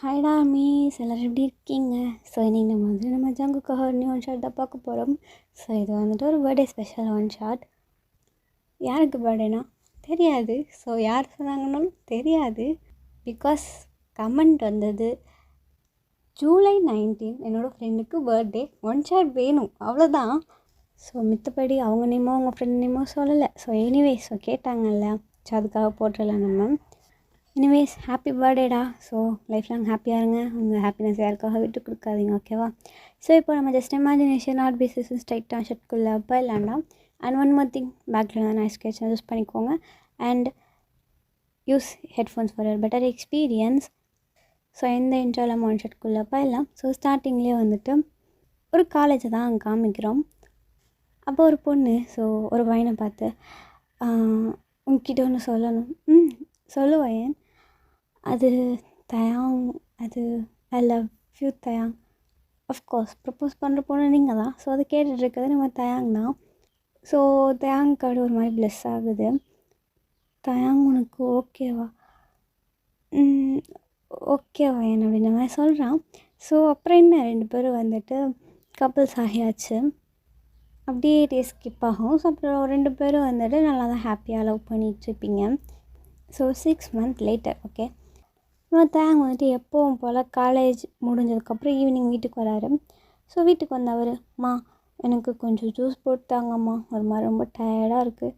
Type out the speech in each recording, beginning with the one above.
ஹாய்டா maize எல்லோரும் எப்படி இருக்கீங்க? ஸோ இன்றைக்கி நம்ம ஜங்குக்காக நியூ ஒன் ஷாட் தான் பார்க்க போகிறோம். ஸோ இது வந்துட்டு ஒரு பர்த்டே ஸ்பெஷல் ஒன் ஷாட். யாருக்கு பர்த்டேனா தெரியாது. ஸோ யார் சொன்னாங்கன்னாலும் தெரியாது. பிகாஸ் கமெண்ட் வந்தது ஜூலை 19 என்னோடய ஃப்ரெண்டுக்கு பர்த்டே ஒன் ஷாட் வேணும், அவ்வளோதான். ஸோ மித்தபடி அவங்க நேமோ அவங்க ஃப்ரெண்ட் நேமோ சொல்லலை. ஸோ எனிவேஸ் கேட்டாங்கல்ல, ஸோ அதுக்காக போட்டுடலாம் நம்ம. எனிவேஸ் ஹாப்பி பர்த்டேடா. ஸோ லைஃப் லாங் ஹாப்பியாக இருங்க. உங்கள் ஹாப்பினஸ் யாருக்காக விட்டு கொடுக்காதீங்க, ஓகேவா? ஸோ இப்போ நம்ம ஜஸ்ட் இமேஜினேஷன் ஆர்ட் பேசிஸ் ஸ்ட்ரைட்டாக ஷர்ட்குள்ளே போயிடலாம்டா. And one more thing, background noise cancel use பண்ணிக்கோங்க. அண்ட் யூஸ் ஹெட்ஃபோன்ஸ் ஃபார் ஒரு பெட்டர் எக்ஸ்பீரியன்ஸ். ஸோ இந்த இன்ட்ரோவில் நம்ம ஒன் ஷர்ட்குள்ளே போயிடலாம். ஸோ ஸ்டார்டிங்லேயே வந்துட்டு ஒரு காலேஜை தான் அங்கே காமிக்கிறோம். அப்போ ஒரு பொண்ணு ஸோ ஒரு பையனை பார்த்து உங்ககிட்ட ஒன்று சொல்லணும். சொல்லுவேன். அது தயாங், அது I love you Taehyung. Of course propose பண்ணுற பொண்ணு நீங்கள் தான். ஸோ அதை கேட்டுட்ருக்கிறது நம்ம தயாங் தான். ஸோ தயாங்க்கு ஒரு மாதிரி ப்ளெஸ் ஆகுது. தயாங் உனக்கு ஓகேவா? ஓகேவா என் அப்படின்ற மாதிரி சொல்கிறான். ஸோ அப்புறம் என்ன, ரெண்டு பேரும் வந்துட்டு கப்புள்ஸ் ஆகியாச்சு. அப்படியே டே ஸ்கிப் ஆகும். ஸோ அப்புறம் ரெண்டு பேரும் வந்துட்டு நல்லா தான் ஹாப்பியாக லவ் பண்ணிகிட்ருப்பீங்க. So 6 months later, okay. Tae வந்துட்டு எப்போவும் போல் காலேஜ் முடிஞ்சதுக்கப்புறம் ஈவினிங் வீட்டுக்கு வராரு. ஸோ வீட்டுக்கு வந்தவர், அம்மா எனக்கு கொஞ்சம் ஜூஸ் போட்டு தாங்கம்மா, ஒரு மாதிரி ரொம்ப டயர்டாக இருக்குது.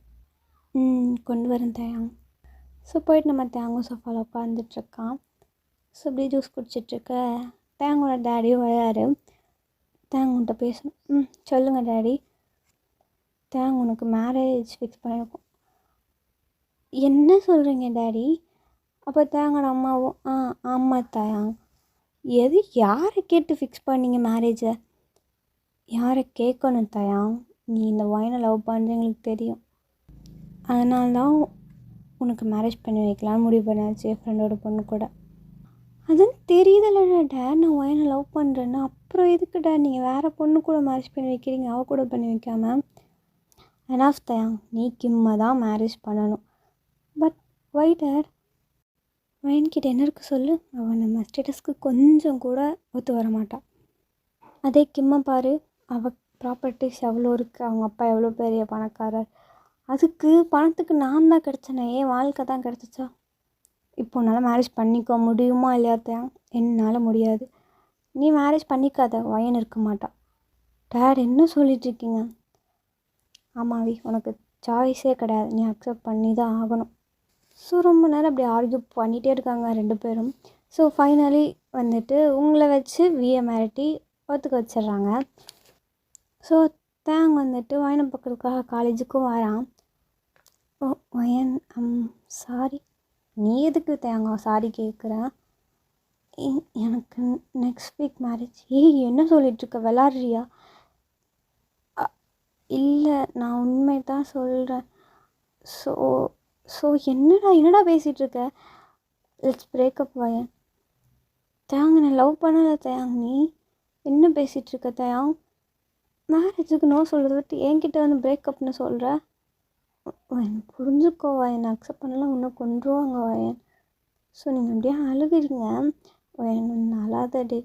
கொண்டு வரேன் தேங். ஸோ போயிட்டு நம்ம தேங்கும் சோஃபாவில் உட்காந்துட்ருக்கான். ஸோ அப்படியே ஜூஸ் குடிச்சிட்ருக்க தேங்கோட டேடியும் வராரு. தேங் உன்கிட்ட பேசணும். சொல்லுங்கள் டேடி. தேங் உனக்கு மேரேஜ் ஃபிக்ஸ் பண்ணியிருக்கோம். என்ன சொல்கிறீங்க டேடி? அப்போ தேங்கோட அம்மாவும் ஆமாம் தயாங். எது யாரை கேட்டு ஃபிக்ஸ் பண்ணிங்க மேரேஜை? யாரை கேட்கணும் தயாங்? நீ இந்த வயனை லவ் பண்ணுறீங்களுக்கு தெரியும். அதனால தான் உனக்கு மேரேஜ் பண்ணி வைக்கலான்னு முடிவு பண்ணாச்சு என் ஃப்ரெண்டோட பொண்ணு கூட. அதுன்னு தெரியுதில்லடா டேட், நான் வயனை லவ் பண்ணுறேன்னு. அப்புறம் எதுக்குடா நீங்கள் வேறு பொண்ணு கூட மேரேஜ் பண்ணி வைக்கிறீங்க, அவள் கூட பண்ணி வைக்காம? எனாஃப் தயாங், நீ கிம்மை தான் மேரேஜ் பண்ணணும். But why date? வயன்கிட்ட என்ன இருக்கு சொல்லு? அவன் நம்ம ஸ்டேட்டஸ்க்கு கொஞ்சம் கூட ஒத்து வர மாட்டான். அதே கிம்மை பாரு, அவள் ப்ராப்பர்ட்டிஸ் எவ்வளோ இருக்குது, அவங்க அப்பா எவ்வளோ பெரிய பணக்காரர். அதுக்கு பணத்துக்கு நான் தான் கிடச்சேனே, என் வாழ்க்கை தான் கிடச்சிச்சா? இப்போ உன்னால் மேரேஜ் பண்ணிக்க முடியுமா இல்லையாத்தையா? என்னால் முடியாது. நீ மேரேஜ் பண்ணிக்காத, வயன் இருக்க மாட்டான். டேட் என்ன சொல்லிகிட்ருக்கீங்க? ஆமாவி, உனக்கு சாய்ஸே கிடையாது, நீ அக்செப்ட் பண்ணி தான் ஆகணும். ஸோ ரொம்ப நேரம் அப்படி ஆர்கியூ பண்ணிகிட்டே இருக்காங்க ரெண்டு பேரும். ஸோ ஃபைனலி வந்துட்டு உங்களை வச்சு விஏ மிரட்டி ஒத்துக்க வச்சிடுறாங்க. ஸோ தேங் வந்துட்டு வயனை பக்கத்துக்காக காலேஜுக்கும் வரான். ஓ வயன், சாரி. நீ எதுக்கு தேங்க சாரி கேட்குற? எனக்கு நெக்ஸ்ட் வீக் மேரேஜ். என்ன சொல்லிகிட்ருக்க, விளாட்றியா? இல்லை நான் உண்மை தான் சொல்கிறேன். ஸோ ஸோ என்னடா பேசிகிட்ருக்க? Let's breakup வயன். தேங் நான் லவ் பண்ணலை தேங். நீ என்ன பேசிகிட்ருக்க தேங்? மேரேஜுக்கு நோ சொல்கிறத விட்டு என்கிட்ட வந்து பிரேக்கப்னு சொல்கிற? வயன் புரிஞ்சுக்கோ வயன், அக்செப்ட் பண்ணலாம், இன்னும் கொண்டுருவாங்க வயன். ஸோ நீங்கள் அப்படியே அழுகிறீங்க வயன். ஒன்று அழாதடி,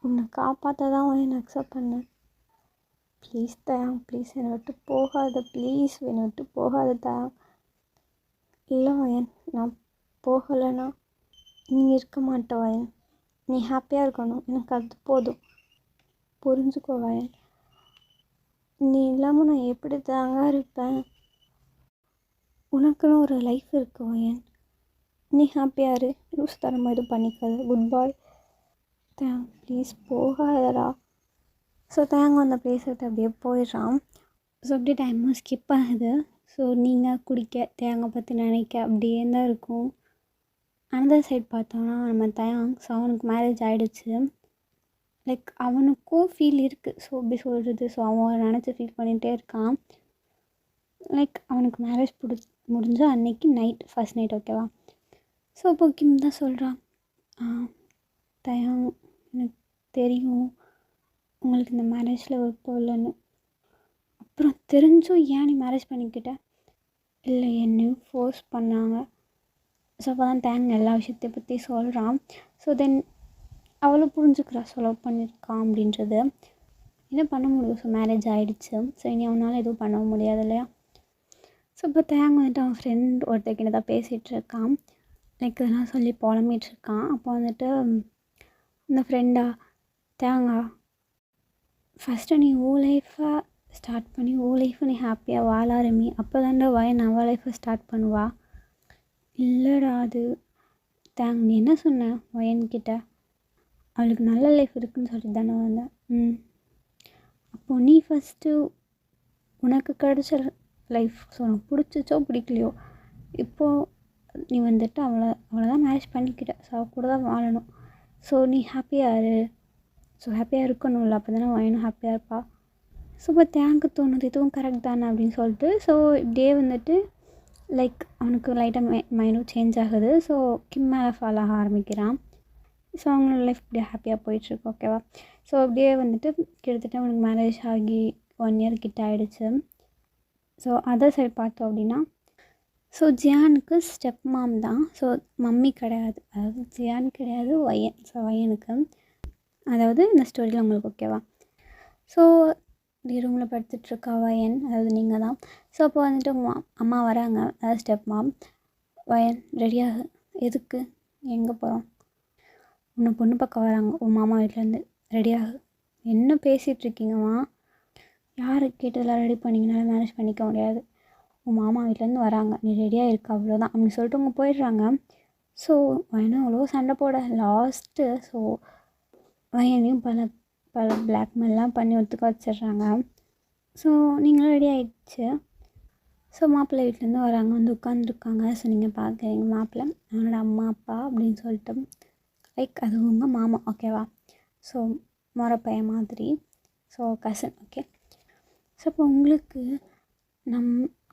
உன்னை காப்பாற்ற தான் வயன் அக்செப்ட் பண்ணேன். ப்ளீஸ் தேங், ப்ளீஸ் என்னை விட்டு போகாத, ப்ளீஸ் என்னை விட்டு போகாத தேங். இல்லை வயன், நான் போகலைன்னா நீ இருக்க மாட்ட வயன். நீ ஹாப்பியாக இருக்கணும், எனக்கு அது போதும். புரிஞ்சுக்கோ வயன். நீ இல்லாமல் நான் எப்படி தாங்க இருப்பேன்? உனக்குன்னு ஒரு லைஃப் இருக்குது வயன். நீ ஹாப்பியாக இரு, லூஸ் தரமாக எதுவும் பண்ணிக்காத. குட் பாய் தேங், ப்ளீஸ் போகாதடா. ஸோ தேங் அந்த பிளேஸ் விட்டு அப்படியே போயிடுறான். ஸோ அப்படியே டைமும் ஸ்கிப் ஆகுது. ஸோ நீங்கள் குடிக்க தேங்காய் பற்றி நினைக்க அப்படியே தான் இருக்கும். அனதர் சைட் பார்த்தோன்னா நம்ம தேங், ஸோ அவனுக்கு மேரேஜ் ஆகிடுச்சு. லைக் அவனுக்கும் ஃபீல் இருக்குது. ஸோ அப்படி சொல்கிறது. ஸோ அவன் நினச்சி ஃபீல் பண்ணிகிட்டே இருக்கான். லைக் அவனுக்கு மேரேஜ் முடிஞ்சு அன்னைக்கு நைட், ஃபர்ஸ்ட் நைட், ஓகேவா? ஸோ இப்போ கிம் தான் சொல்கிறான், தயாங் எனக்கு தெரியும் உங்களுக்கு இந்த மேரேஜில் விருப்பம் இல்லைன்னு. அப்புறம் தெரிஞ்சும் ஏன் நீ மேரேஜ் பண்ணிக்கிட்ட? இல்லை என்னையும் ஃபோர்ஸ் பண்ணாங்க. ஸோ அப்போ தான் தேங் எல்லா விஷயத்தை பற்றி சொல்கிறான். ஸோ தென் அவளும் புரிஞ்சுக்கிறா ஸோ லவ் பண்ணியிருக்கான் அப்படின்றது. என்ன பண்ண முடியும்? ஸோ மேரேஜ் ஆகிடுச்சு. ஸோ இனி அவனால் எதுவும் பண்ண முடியாது இல்லையா? ஸோ இப்போ தேங்க வந்துட்டு அவன் ஃப்ரெண்ட் ஒருத்தர்கிட்ட தான் பேசிகிட்டு இருக்கான். லைக் இதெல்லாம் சொல்லி புலம்பிகிட்ருக்கான். அப்போ வந்துட்டு இந்த ஃப்ரெண்டா தேங்கா ஃபஸ்ட்டு நீ லைஃப்பை ஸ்டார்ட் பண்ணி லைஃப்பை நீ ஹாப்பியாக வாழ ஆரம்பி. அப்போ தாண்டா வயன் அவள் லைஃப்பை ஸ்டார்ட் பண்ணுவா. இல்லைடா அது தேங்க நீ என்ன சொன்ன வயன்கிட்ட? அவளுக்கு நல்ல லைஃப் இருக்குதுன்னு சொல்லிட்டு தானே வந்தேன். அப்போது நீ ஃபஸ்ட்டு உனக்கு கிடைச்ச லைஃப் ஸோ உனக்கு பிடிச்சிச்சோ பிடிக்கலையோ இப்போது நீ வந்துட்டு அவளை தான் மேரேஜ் பண்ணிக்கிட்ட. ஸோ அவள் கூட தான் வாழணும். ஸோ நீ ஹாப்பியாக இரு. ஸோ ஹாப்பியாக இருக்கணும்ல, அப்போ தானே வயனும் ஹாப்பியாக இருப்பா. ஸோ இப்போ தேங்க்கு தோணுது இதுவும் கரெக்ட் தானே அப்படின்னு சொல்லிட்டு ஸோ இப்படியே வந்துட்டு லைக் அவனுக்கு லைட்டாக மைண்டும் சேஞ்ச் ஆகுது. ஸோ கிம் மேலே ஃபாலோ ஆக ஆரம்பிக்கிறான். ஸோ அவங்களோட லைஃப் இப்படியே ஹாப்பியாக போயிட்டுருக்கு. ஓகேவா? ஸோ அப்படியே வந்துட்டு கிட்டத்தட்ட அவனுக்கு மேரேஜ் ஆகி 1 இயர் கிட்ட ஆகிடுச்சு. ஸோ அதர் சைட் பார்த்தோம் அப்படின்னா ஸோ ஜியானுக்கு ஸ்டெப் மாம் தான். ஸோ மம்மி கிடையாது, அதாவது ஜியான் கிடையாது வயன். ஸோ வயனுக்கு அதாவது இந்த ஸ்டோரியில் உங்களுக்கு ஓகேவா? ஸோ இப்படி ரூமில் படுத்துட்ருக்கா வயன், அதாவது நீங்கள் தான். ஸோ அப்போ வந்துட்டு உங்கள் அம்மா வராங்க, அதாவது ஸ்டெப் மாம். வயன் ரெடியாக எதுக்கு எங்கே போகிறோம்? உன்னை பொண்ணு பார்க்க வராங்க உன் மாமா வீட்டிலேருந்து, ரெடியாக. என்ன பேசிகிட்ருக்கீங்கம்மா? யார் கேட்டதெல்லாம் ரெடி பண்ணிங்கனால மேரேஜ் பண்ணிக்க முடியாது. உன் மாமா வீட்டிலேருந்து வராங்க, நீ ரெடியாக இருக்க அவ்வளோதான் அப்படின்னு சொல்லிட்டு அவங்க போயிடுறாங்க. ஸோ வயனும் அவ்வளோ சண்டை போட லாஸ்ட்டு ஸோ வயனையும் பல பிளாக்மெயிலாம் பண்ணி ஒத்துக்க வச்சிடுறாங்க. ஸோ நீங்களும் ரெடி ஆகிடுச்சு. ஸோ மாப்பிள்ளை வீட்டிலேருந்து வராங்க, வந்து உட்காந்துருக்காங்க. ஸோ நீங்கள் பார்க்குறீங்க மாப்பிள்ளை அவனோட அம்மா அப்பா அப்படின்னு சொல்லிட்டு லைக் அது உங்கள் மாமா ஓகேவா? ஸோ முறை பையன் மாதிரி, ஸோ கசன். ஓகே. ஸோ இப்போ உங்களுக்கு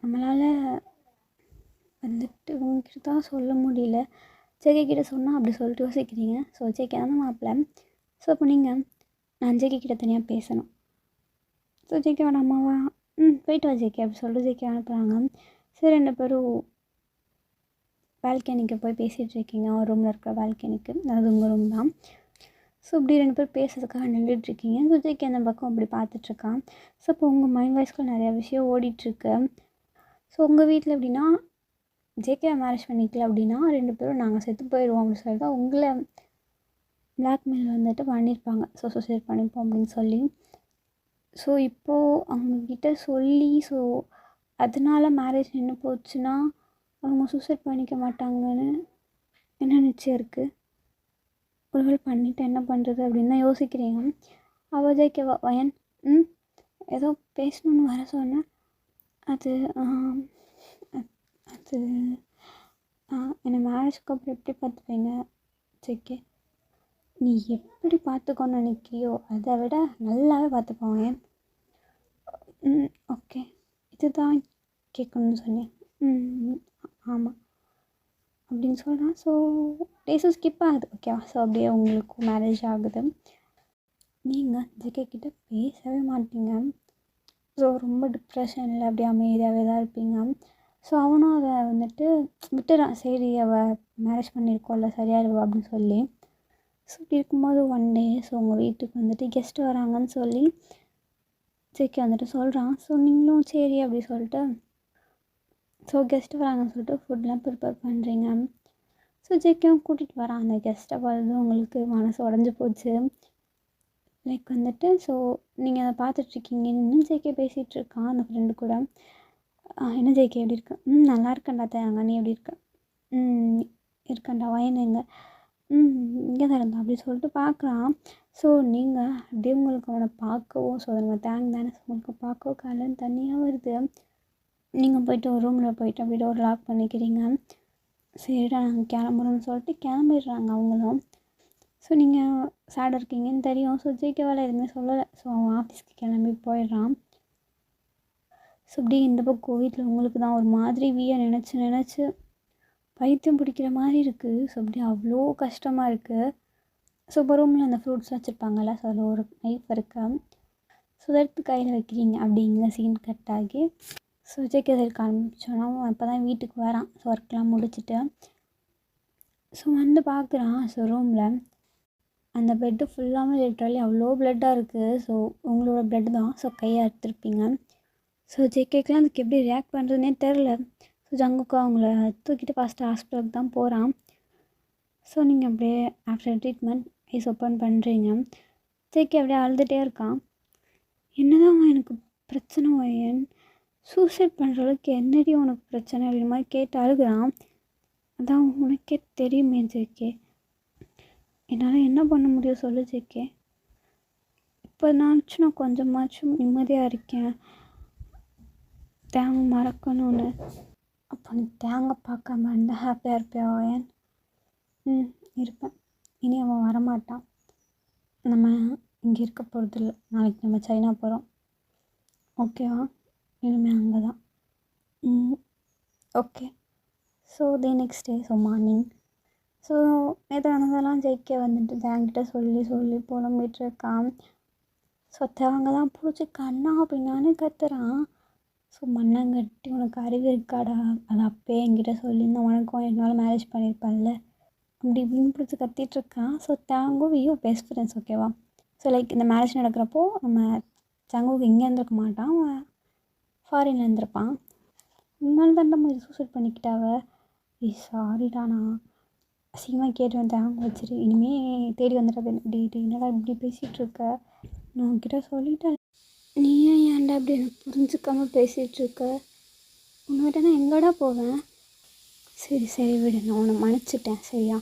நம்மளால் வந்துட்டு உங்ககிட்ட தான் சொல்ல முடியல, ஜேகே கிட்ட சொன்னால் அப்படி சொல்லிட்டு யோசிக்கிறீங்க. ஸோ ஜேகே தான் மாப்பிள்ளை. ஸோ இப்போ நீங்கள் நான் ஜேகே கிட்ட தனியாக பேசணும். ஸோ ஜேகேவோட அம்மாவா போயிட்டு வா ஜேகே அப்படி சொல்லிட்டு ஜேகே அனுப்புகிறாங்க. சரி 2 பேரும் பால்கனிக்கு போய் பேசிகிட்டு இருக்கீங்க, ஒரு ரூமில் இருக்கிற பால்கனிக்கு, அதாவது உங்கள் ரூம் தான். ஸோ இப்படி 2 பேர் பேசுறதுக்காக நின்றுட்டுருக்கீங்க. ஸோ ஜேகே அந்த பக்கம் அப்படி பார்த்துட்ருக்கான். ஸோ இப்போ உங்கள் மைண்ட் வாய்ஸ்க்குள்ள நிறையா விஷயம் ஓடிட்டுருக்கு. ஸோ உங்கள் வீட்டில் எப்படின்னா ஜேகே மேரேஜ் பண்ணிக்கல அப்படின்னா 2 பேரும் நாங்கள் செத்து போயிடுவோம் அப்படின்னு சொல்லிட்டு தான் உங்களை பிளாக்மெயில் வந்துட்டு பண்ணியிருப்பாங்க. ஸோ சூசைட் பண்ணிப்போம் அப்படின்னு சொல்லி. ஸோ இப்போது அவங்கக்கிட்ட சொல்லி ஸோ அதனால மேரேஜ் நின்று போச்சுன்னா அவங்க சூசைட் பண்ணிக்க மாட்டாங்கன்னு என்ன நிச்சயம் இருக்குது? ஒருவேளை பண்ணிவிட்டு என்ன பண்ணுறது அப்படின்னு தான் யோசிக்கிறீங்க. அவள் ஜேகே வயன் ஏதோ பேசணுன்னு வர சொன்னேன். அது அது என்னை மேரேஜ்க்கு அப்புறம் எப்படி பார்த்துப்பீங்க ஜேகே? நீ எப்படி பார்த்துக்கோன்னு நினைக்கிறியோ அதை விட நல்லாவே பார்த்துப்போம் ஏன். ஓகே இதுதான் கேட்கணுன்னு சொன்னேன். ஆமாம் அப்படின்னு சொல்கிறான். ஸோ டேஸும் ஸ்கிப் ஆகுது ஓகேவா? ஸோ அப்படியே உங்களுக்கு மேரேஜ் ஆகுது. நீங்கள் ஜேகே கிட்ட பேசவே மாட்டீங்க. ஸோ ரொம்ப டிப்ரெஷனில் அப்படியே அமைதியாகவே தான் இருப்பீங்க. ஸோ அவனும் அதை வந்துட்டு விட்டுறான். சரி அவள் மேரேஜ் பண்ணியிருக்கோம்ல சரியாயிடுவா அப்படின்னு சொல்லி. ஸோ இப்படி இருக்கும்போது 1 டே ஸோ உங்கள் வீட்டுக்கு வந்துட்டு கெஸ்ட்டு வராங்கன்னு சொல்லி ஜேகே வந்துட்டு சொல்கிறான். ஸோ நீங்களும் சரி அப்படி சொல்லிட்டு ஸோ கெஸ்ட்டு வராங்கன்னு சொல்லிட்டு ஃபுட்லாம் ப்ரிப்பேர் பண்ணுறீங்க. ஸோ ஜேகேவும் கூட்டிகிட்டு வரான். அந்த கெஸ்ட்டை பார்த்து உங்களுக்கு மனசு உடஞ்சி போச்சு. லைக் வந்துட்டு ஸோ நீங்கள் அதை பார்த்துட்ருக்கீங்க. இன்னும் ஜேகே பேசிகிட்ருக்கான் அந்த ஃப்ரெண்டு கூட. என்ன ஜேகே எப்படி இருக்க? நல்லா இருக்கேன்டா தேங்க, நீ எப்படி இருக்க? இருக்கேன்டா வயன் எங்க? இங்கே தான் இருந்தான் அப்படி சொல்லிட்டு பார்க்குறான். ஸோ நீங்கள் அப்படியே உங்களுக்கு அவனை பார்க்கவும் ஸோ நம்ம தேங்க் தானே உங்களுக்கு பார்க்கவும் காலையில் தனியாக வருது. நீங்கள் போய்ட்டு ஒரு ரூமில் போய்ட்டு அப்படியே டோர் லாக் பண்ணிக்கிறீங்க. சரிடா நாங்கள் கிளம்புறோம்னு சொல்லிட்டு கிளம்பிடுறாங்க அவங்களும். ஸோ நீங்கள் சேடாக இருக்கீங்கன்னு தெரியும். ஸோ ஜேகே வேலை எதுவுமே சொல்லலை. ஸோ அவன் ஆஃபீஸ்க்கு கிளம்பி போயிடுறான். ஸோ அப்படியே இந்த பக்கம் வீட்டில் உங்களுக்கு தான் ஒரு மாதிரி நினச்சி பைத்தியம் பிடிக்கிற மாதிரி இருக்குது. ஸோ அப்படியே அவ்வளோ கஷ்டமாக இருக்குது. ஸோ இப்போ ரூமில் அந்த ஃப்ரூட்ஸ்லாம் வச்சுருப்பாங்கள்ல, ஸோ அதில் ஒரு நைஃப் இருக்கு. ஸோ அதை எடுத்து கையில் வைக்கிறீங்க. அப்படிங்கிற சீன் கட் ஆகி ஸோ ஜேகே இருக்க ஆரம்பிச்சோன்னா அப்போ தான் வீட்டுக்கு வரான். ஸோ ஒர்க்லாம் முடிச்சுட்டு ஸோ வந்து பார்க்குறான். ஸோ ரூமில் அந்த பெட்டு ஃபுல்லாமே லிட்ரலி அவ்வளோ பிளட்டாக இருக்குது. ஸோ உங்களோட பிளட் தான். ஸோ கையை அறுத்துருப்பீங்க. ஸோ ஜேகேக்கெலாம் அதுக்கு எப்படி ரியாக்ட் பண்ணுறதுனே தெரில. ஸோ ஜங்குக்கு அவங்கள தூக்கிட்டு ஃபஸ்ட்டு ஹாஸ்பிட்டலுக்கு தான் போகிறான். ஸோ நீங்கள் அப்படியே ஆஃப்டர் ட்ரீட்மெண்ட் ஐஸ் ஓப்பன் பண்ணுறீங்க. ஜேகே அப்படியே அழுதுகிட்டே இருக்கான். என்னதான் எனக்கு பிரச்சனை வயன், சூசைட் பண்ணுற அளவுக்கு என்னடி உனக்கு பிரச்சனை அப்படின்ற மாதிரி கேட்டு அழுகிறான். அதான் உனக்கே தெரியுமே ஜேகே, என்னால் என்ன பண்ண முடியும் சொல்லு ஜேகே. இப்போ நான் கொஞ்சமாச்சும் நிம்மதியாக இருக்கேன், தேங்காய் மறக்கணும்னு. அப்போ நீ தேங்காய் பார்க்காம இருந்தா ஹாப்பியாக இருப்பியா வயன்? இருப்பேன். இனி அவன் வரமாட்டான். நம்ம இங்கே இருக்க போகிறதில்ல, நாளைக்கு நம்ம சைனா போகிறோம், ஓகேவா? இனிமேல் அங்கே தான். Okay. So next day so morning. So நேற்று நடந்ததெல்லாம் ஜெயிக்க வந்துட்டு தேங்கிட்ட சொல்லி புலம்பிகிட்ருக்கான். ஸோ தேங்க தான் பிடிச்சி கண்ணா அப்படின்னானு கத்துறான். ஸோ மண்ணங்கட்டி உனக்கு அறிவு இருக்காடா, அது அப்பயே என்கிட்ட சொல்லியிருந்தேன், உனக்கும் என்னால் மேரேஜ் பண்ணியிருப்பேன்ல அப்படி இப்படின்னு பிடிச்சி கத்திகிட்ருக்கான். ஸோ தேங்கும் வியூ பெஸ்ட் ஃப்ரெண்ட்ஸ், ஓகேவா? ஸோ லைக் இந்த மேரேஜ் நடக்கிறப்போ நம்ம சங்குக்கு இங்கே இருந்திருக்க மாட்டான், அவன் ஃபாரினில் இருந்திருப்பான். முன்னாள் தான் நம்ம சூசைட் பண்ணிக்கிட்டாவ. சாரிடா, நான் அசிங்கமாக கேட்டு வந்தேன், வச்சிரு, இனிமேல் தேடி வந்துடுறது. என்னடா இப்படி பேசிகிட்ருக்க, நான் உன்கிட்ட சொல்லிட்டேன், நீ ஏன்டா இப்படி எனக்கு புரிஞ்சுக்காமல் பேசிகிட்ருக்க, உன்கிட்ட நான் எங்கடா போவேன்? சரி விடு, நான் உன்னை மன்னிச்சிட்டேன், சரியா?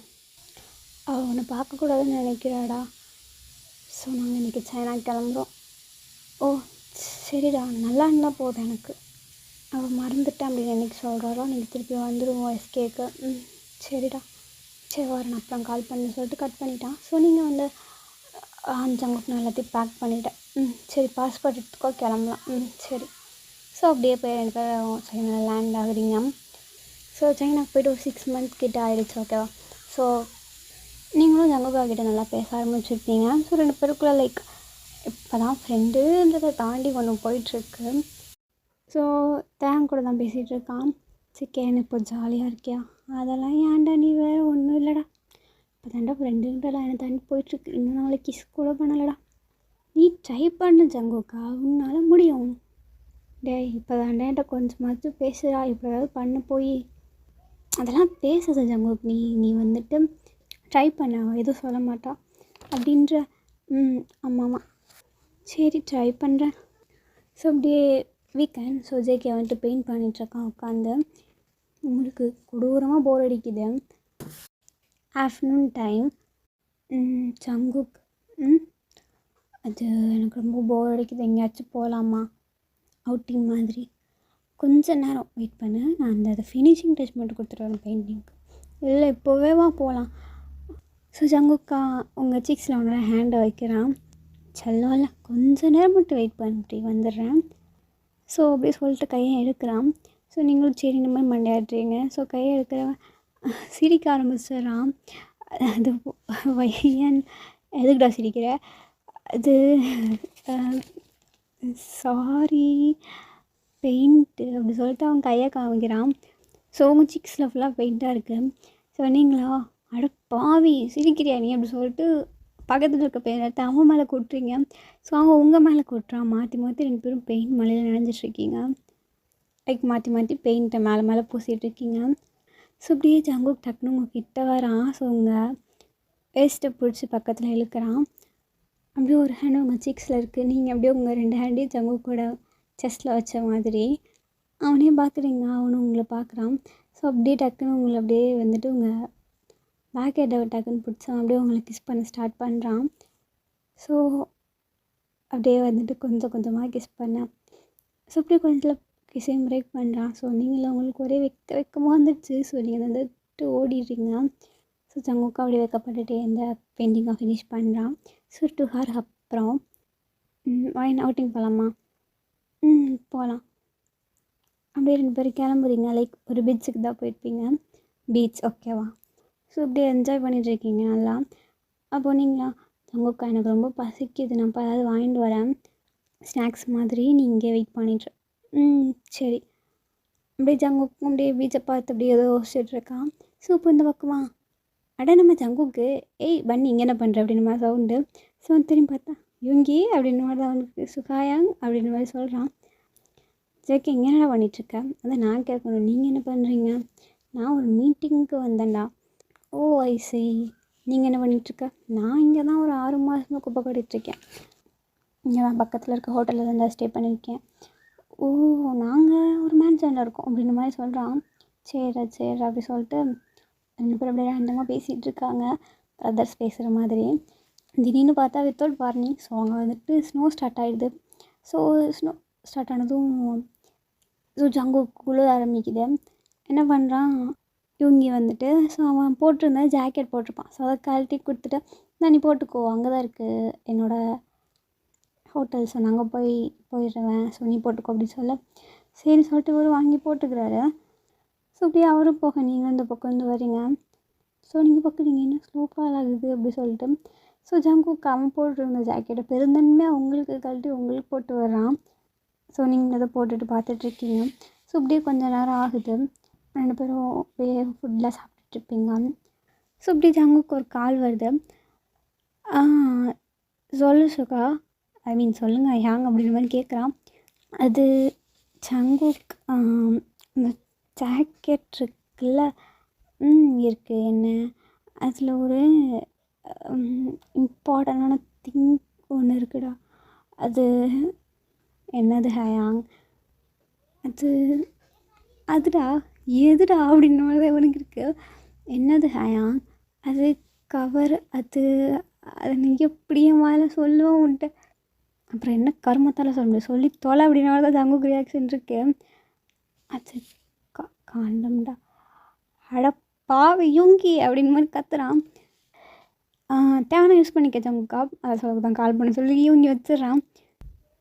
அவள் உன்னை பார்க்கக்கூடாதுன்னு நினைக்கிறாடா. ஸோ நாங்கள் இன்றைக்கி சைனா கிளம்புறோம். ஓ சரிடா, நல்லா இருந்தால் போதும் எனக்கு. அவள் மறந்துட்டேன் அப்படின்னு என்னைக்கு சொல்கிறாரோ அன்றைக்கி திருப்பி வந்துடுவோம் எஸ்கேக்கு. சரிடா, சரி வரேன், அப்புறம் கால் பண்ணி சொல்லிட்டு கட் பண்ணிட்டான். ஸோ நீங்கள் வந்து ஜங்குக்கு நான் எல்லாத்தையும் பேக் பண்ணிவிட்டேன். சரி பாஸ்போர்ட் எடுத்துக்கோ, கிளம்பலாம். சரி. ஸோ அப்படியே போய் எனக்கு சைனாவில் லேண்ட் ஆகுறீங்க. ஸோ சைனாக்கு போய்ட்டு ஒரு 6 months கிட்டே ஆகிடுச்சு, ஓகேவா? ஸோ நீங்களும் ஜங்குக்கா கிட்டே நல்லா பேச ஆரம்பிச்சிருப்பீங்க. ஸோ 2 பேருக்குள்ளே லைக் இப்போ தான் ஃப்ரெண்டுன்றதை தாண்டி ஒன்று போயிட்டுருக்கு. ஸோ தேங்க கூட தான் பேசிகிட்டு இருக்கான். சிக்கன் இப்போ ஜாலியாக இருக்கியா? அதெல்லாம் ஏன்டா நீ வேறு ஒன்றும் இல்லைடா, இப்போ தாண்டா ஃப்ரெண்டுன்றலாம் என்னை தாண்டி போயிட்டுருக்கு, இன்னும் நாளைக்கு கிஸ் கூட பண்ணலடா. நீ ட்ரை பண்ணு ஜங்குக்கா, உன்னால் முடியும். டேய் இப்போ தாண்டா என்கிட்ட கொஞ்சமாச்சும் பேசுகிறா, இப்போ ஏதாவது பண்ண போய் அதெல்லாம் பேசாத ஜங்குக்கு. நீ வந்துட்டு ட்ரை பண்ண, எதுவும் சொல்ல மாட்டா அப்படின்ற. ஆமாம் சரி ட்ரை பண்ணுறேன். ஸோ அப்படியே வீக்கெண்ட். ஸோ ஜேகே வந்துட்டு பெயிண்ட் பண்ணிகிட்ருக்கான் உட்காந்து. உங்களுக்கு கொடூரமாக போர் அடிக்குது. Afternoon time. ஜங்குக் அது எனக்கு ரொம்ப போர் அடிக்குது, எங்கேயாச்சும் போகலாமா அவுட்டிங் மாதிரி? கொஞ்சம் நேரம் வெயிட் பண்ணு, நான் அந்த ஃபினிஷிங் டச் மட்டும் கொடுத்துட்டு வரேன் பெயிண்டிங்க்கு. இல்லை இப்போவே வா போகலாம். ஸோ ஜங்குக்கா உங்கள் சீக்ஸில் அவனோட ஹேண்டை வைக்கிறான். செல்லோல்ல கொஞ்சம் நேரம் மட்டும் வெயிட் பண்ணிட்டு வந்துடுறேன். ஸோ அப்படியே சொல்லிட்டு கையை எடுக்கிறான். ஸோ நீங்களும் சரி இந்த மாதிரி மண்டையாடுறீங்க. ஸோ கையை எடுக்கிறவன் சிரிக்க ஆரம்பிச்சிடறான். அது வையன், எதுக்குடா சிரிக்கிற? அது சாரி பெயிண்ட்டு அப்படி சொல்லிட்டு அவன் கையை காமிக்கிறான். ஸோ உங்கள் சிக்ஸில் ஃபுல்லாக பெயிண்ட்டாக இருக்குது. சொன்னீங்களா, அட பாவி சிரிக்கிறியா நீ அப்படி சொல்லிட்டு பக்கத்தில் இருக்க பெயிண்ட் எடுத்து அவன் மேலே கொட்டுறீங்க. ஸோ அவன் உங்கள் மேலே கொட்டுறான். மாற்றி 2 பேரும் பெயிண்ட் மலையில் நனைஞ்சிட்ருக்கீங்க. லைக் மாற்றி பெயிண்ட்டை மேலே பூசிகிட்ருக்கீங்க. ஸோ அப்படியே ஜங்குக் டக்குன்னு உங்கள் கிட்ட வரான். ஸோ உங்கள் வேஸ்ட்டை பிடிச்சி பக்கத்தில் இழுக்கிறான். அப்படியே ஒரு ஹேண்டு உங்கள் சீக்ஸில் இருக்குது, நீங்கள் அப்படியே உங்கள் 2 ஹேண்டையும் ஜங்குக்கோட செஸ்ட்டில் வச்ச மாதிரி அவனையும் பார்க்குறீங்க, அவனும் உங்களை பார்க்குறான். ஸோ அப்படியே டக்குன்னு உங்களை அப்படியே வந்துட்டு உங்கள் பேக் ஹெட்டை டக்குன்னு பிடிச்சான். அப்படியே உங்களை கிஸ் பண்ண ஸ்டார்ட் பண்ணுறான். ஸோ அப்படியே வந்துட்டு கொஞ்சமாக கிஸ் பண்ணேன். ஸோ அப்படியே கொஞ்சம் கிஸையும் பிரேக் பண்ணுறான். ஸோ நீங்களும் உங்களுக்கு ஒரே வெக்கமாக வந்துடுச்சு. ஸோ நீங்கள் வந்துட்டு ஓடிடுறீங்க. ஸோ ஜங்குக்கா அப்படியே வைக்கப்பட்டுட்டு இந்த பெயிண்டிங்கை ஃபினிஷ் பண்ணுறான். ஸோ 2 hour அப்புறம் வாயின் அவுட்டிங் போகலாமா? போகலாம். அப்படியே 2 பேரும் கிளம்புறீங்க. லைக் ஒரு பீச்சுக்கு தான் போயிருப்பீங்க. பீச், ஓகேவா? ஸோ அப்படியே என்ஜாய் பண்ணிகிட்ருக்கீங்க நல்லா. அப்போ நீங்களா, ஜங்குக்கா எனக்கு ரொம்ப பசிக்குது, நான் இப்போ ஏதாவது வாங்கிட்டு வரேன் ஸ்நாக்ஸ் மாதிரி, நீ இங்கே வெயிட் பண்ணிட்டு. சரி. அப்படியே ஜங்குக்கும் அப்படியே பீச்சை பார்த்து அப்படியே ஏதோ யோசிச்சுட்ருக்கான். ஸோ இப்போ இந்த பக்கமா அட நம்ம ஜங்குக்கு ஏய் பன்னி இங்கே என்ன பண்ணுற அப்படின்னு மாதிரி சவுண்டு. ஸோ திரும்பி பார்த்தா யுங்கி அப்படின்னு மாதிரி தான் அவனுக்கு சுகாயாங் அப்படின்னு மாதிரி சொல்கிறான். ஜேகே இங்கே என்னடா பண்ணிகிட்ருக்க? அதான் நான் கேட்கணும், நீங்கள் என்ன பண்ணுறீங்க? நான் ஒரு மீட்டிங்க்கு வந்தேன்டா. ஓ ஐ சி. நீங்கள் என்ன பண்ணிகிட்ருக்க? நான் இங்கே தான் ஒரு 6 மாதமாக குப்பை கொட்டிகிட்ருக்கேன். இங்கே தான் பக்கத்தில் இருக்க ஹோட்டலில் தான் ஸ்டே பண்ணியிருக்கேன். ஓ நாங்கள் ஒரு மேன்ஷனில் இருக்கோம் அப்படின்னு மாதிரி சொல்கிறான். சரி சரி அப்படி சொல்லிட்டு 2 பேரும் அப்படியே ரேண்டமாக பேசிகிட்டு இருக்காங்க, பிரதர்ஸ் பேசுகிற மாதிரி. திடீர்னு பார்த்தா வித்தவுட் வார்னிங் ஸோ அங்கே வந்துட்டு ஸ்னோ ஸ்டார்ட் ஆகிடுது. ஸோ ஸ்னோ ஸ்டார்ட் ஆனதும் ஸோ ஜங்குக்குள்ளே ஆரம்பிக்குது. என்ன பண்ணுறான் யுங்கி வந்துட்டு, ஸோ அவன் போட்டிருந்த ஜாக்கெட் போட்டிருப்பான். ஸோ அதை கழட்டி கொடுத்துட்டு நான் நீ போட்டுக்கோ, அங்கே தான் இருக்குது என்னோடய ஹோட்டல், ஸோ நாங்கள் போயிடுவேன், ஸோ நீ போட்டுக்கோ அப்படின்னு சொல்ல சரி சொல்லிட்டு இவர் வாங்கி போட்டுக்கிறாரு. ஸோ அப்படியே அவரும் போக நீங்கள் இந்த பக்கம் வந்து வரீங்க. ஸோ நீங்கள் பக்கம் நீங்கள் என்ன ஸ்லோப்பாக ஆகுது அப்படி சொல்லிட்டு ஸோ ஜங்குக்கு அவன் போட்டுருந்த ஜாக்கெட்டை பெருந்தன்மையாக உங்களுக்கு கழட்டி உங்களுக்கு போட்டு வர்றான். ஸோ நீங்கள் அதை போட்டுட்டு பார்த்துட்ருக்கீங்க. ஸோ அப்படியே கொஞ்சம் நேரம் ஆகுது, 2 பேரும் அப்படியே ஃபுட்டில் சாப்பிட்டுட்ருப்பீங்க. ஸோ இப்படி ஜங்குக்கு ஒரு கால் வருது. சொல்லு சுகா, ஐ மீன் சொல்லுங்கள் யாங் அப்படின்ற மாதிரி கேட்குறான். அது ஜங்குக் இந்த ஜாக்கெட் இருக்குல்ல இருக்குது என்ன, அதில் ஒரு இம்பார்ட்டண்டான திங் ஒன்று இருக்குடா, அது என்னது ஹயாங், அதுடா எதுடா அப்படின்ற மாதிரி தான் இவனுக்கு இருக்குது. என்னது ஹயாங், அது கவர், அது நீங்கள் எப்படியே மேலே சொல்லுவோம் உன்ட்டு, அப்புறம் என்ன கருமத்தால் சொல்ல முடியும், சொல்லி தொலை அப்படின்னா தான் ஜங்குக்கு ரியாக்ஷன் இருக்கு. அது காண்டம்டா, அடப்பாவி யுங்கி அப்படின்னு மாதிரி கத்துறான். தேவை யூஸ் பண்ணிக்க ஜங்குக்கா, அதை சொல்ல தான் கால் பண்ண சொல்லி யுங்கி வச்சிடுறான்.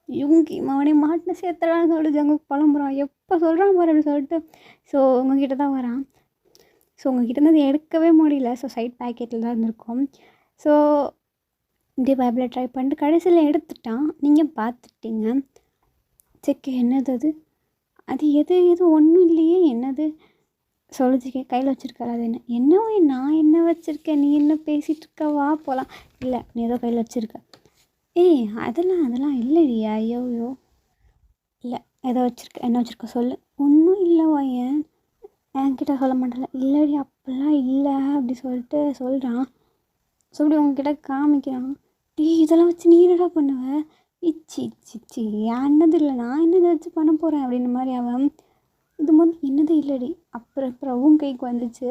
யுங்கி அவனே மாட்டின சேர்த்துறான்னு சொல்லிட்டு ஜங்குக்கு புலம்புறான். எப்போ சொல்கிறான் பாரு அப்படின்னு சொல்லிட்டு ஸோ உங்ககிட்ட தான் வரான். ஸோ உங்ககிட்ட இருந்து அதை எடுக்கவே முடியல. ஸோ சைட் பேக்கெட்டில் தான் இருந்திருக்கும். ஸோ இப்படியே பைபிளை ட்ரை பண்ணிட்டு கடைசியில் எடுத்துட்டான். நீங்கள் பார்த்துட்டீங்க. செக்கு என்னது அது, அது எது ஒன்றும் இல்லையே, என்னது சொல்லுச்சுக்கே கையில் வச்சுருக்காரு, அது என்னவோ நான் என்ன வச்சுருக்கேன், நீ என்ன பேசிகிட்டு இருக்க, வா போகலாம். இல்லை நீ ஏதோ கையில் வச்சுருக்க. ஏய் அதெல்லாம் இல்லைடி, ஐயோ இல்லை ஏதோ வச்சுருக்க, என்ன வச்சுருக்க சொல்லு. ஒன்றும் இல்லைவா, என்கிட்ட சொல்ல மாட்டேன். இல்லைடி அப்படிலாம் இல்லை அப்படி சொல்லிட்டு சொல்கிறான். ஸோ அப்படி உங்ககிட்ட காமிக்கிறான். இதெல்லாம் வச்சு நீ என்னடா பண்ணுவேன், இச்சி என்னது இல்லை, நான் என்னதை வச்சு பண்ண போகிறேன் அப்படின்ற மாதிரி அவன். இது மாதிரி என்னது இல்லைடி. அப்புறம் கைக்கு வந்துச்சு.